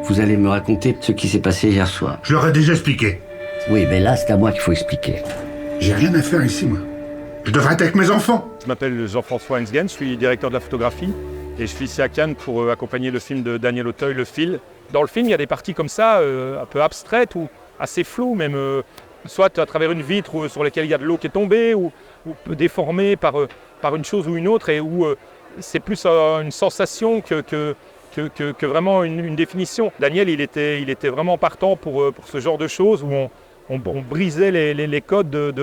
Vous allez me raconter ce qui s'est passé hier soir. Je leur ai déjà expliqué. Oui, mais là, c'est à moi qu'il faut expliquer. J'ai rien à faire ici, moi. Je devrais être avec mes enfants. Je m'appelle Jean-François Hensgen, je suis directeur de la photographie et je suis ici à Cannes pour accompagner le film de Daniel Auteuil, Le Fil. Dans le film, il y a des parties comme ça, un peu abstraites ou assez floues, même soit à travers une vitre sur laquelle il y a de l'eau qui est tombée ou déformée par une chose ou une autre et où c'est plus une sensation que vraiment une définition. Daniel, il était vraiment partant pour ce genre de choses où on brisait les codes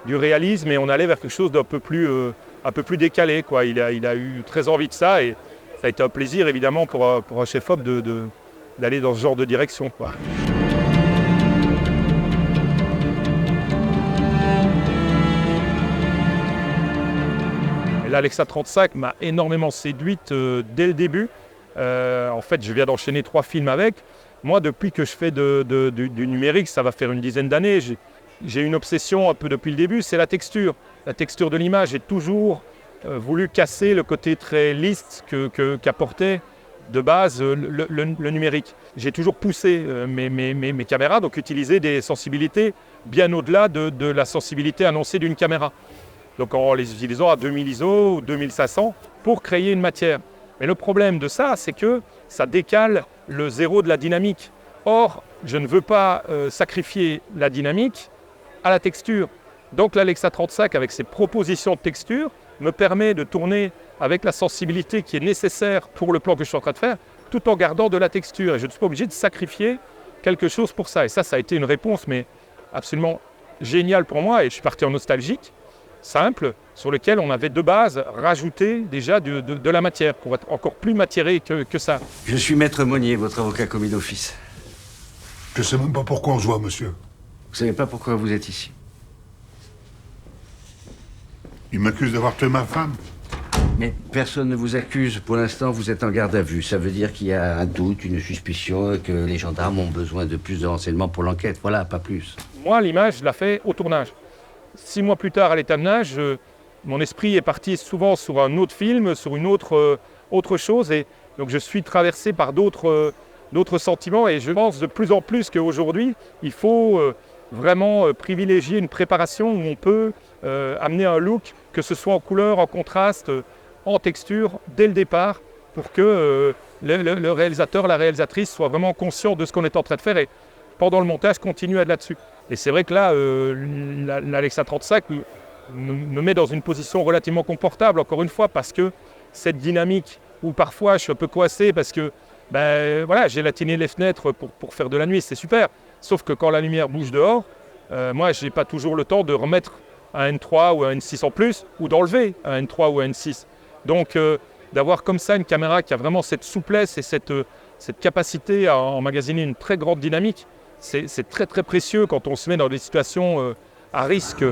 du réalisme et on allait vers quelque chose d'un peu plus décalé, quoi. Il a eu très envie de ça et ça a été un plaisir évidemment pour un chef-op d'aller dans ce genre de direction, quoi. L'Alexa 35 m'a énormément séduite dès le début. En fait, je viens d'enchaîner 3 films avec. Moi, depuis que je fais du numérique, ça va faire une dizaine d'années, j'ai une obsession un peu depuis le début, c'est la texture. La texture de l'image. J'ai toujours voulu casser le côté très lisse qu'apportait de base le numérique. J'ai toujours poussé mes caméras, donc utiliser des sensibilités bien au-delà de la sensibilité annoncée d'une caméra. Donc en les utilisant à 2000 ISO ou 2500 pour créer une matière. Mais le problème de ça, c'est que ça décale le zéro de la dynamique. Or, je ne veux pas sacrifier la dynamique à la texture. Donc l'Alexa 35, avec ses propositions de texture, me permet de tourner avec la sensibilité qui est nécessaire pour le plan que je suis en train de faire, tout en gardant de la texture. Et je ne suis pas obligé de sacrifier quelque chose pour ça. Et ça a été une réponse mais absolument géniale pour moi. Et je suis parti en nostalgique, simple, sur lequel on avait de base rajouté déjà de la matière, pour être encore plus matiéré que ça. Je suis Maître Monnier, votre avocat commis d'office. Je sais même pas pourquoi on se voit, monsieur. Vous savez pas pourquoi vous êtes ici? Il m'accuse d'avoir tué ma femme. Mais personne ne vous accuse. Pour l'instant, vous êtes en garde à vue. Ça veut dire qu'il y a un doute, une suspicion, que les gendarmes ont besoin de plus de renseignements pour l'enquête. Voilà, pas plus. Moi, l'image, je la fais au tournage. 6 mois plus tard, à l'état-de-nage, mon esprit est parti souvent sur un autre film, sur une autre chose. Et donc, je suis traversé par d'autres sentiments. Et je pense de plus en plus qu'aujourd'hui, il faut vraiment privilégier une préparation où on peut amener un look, que ce soit en couleur, en contraste, en texture, dès le départ, pour que le réalisateur, la réalisatrice soit vraiment conscient de ce qu'on est en train de faire et pendant le montage, continue à être là-dessus. Et c'est vrai que là, l'Alexa 35 me met dans une position relativement confortable, encore une fois, parce que cette dynamique où parfois je suis un peu coincé parce que voilà, j'ai latiné les fenêtres pour faire de la nuit, c'est super. Sauf que quand la lumière bouge dehors, moi, je n'ai pas toujours le temps de remettre un N3 ou un N6 en plus, ou d'enlever un N3 ou un N6. Donc, d'avoir comme ça une caméra qui a vraiment cette souplesse et cette capacité à emmagasiner une très grande dynamique, c'est très très précieux quand on se met dans des situations à risque.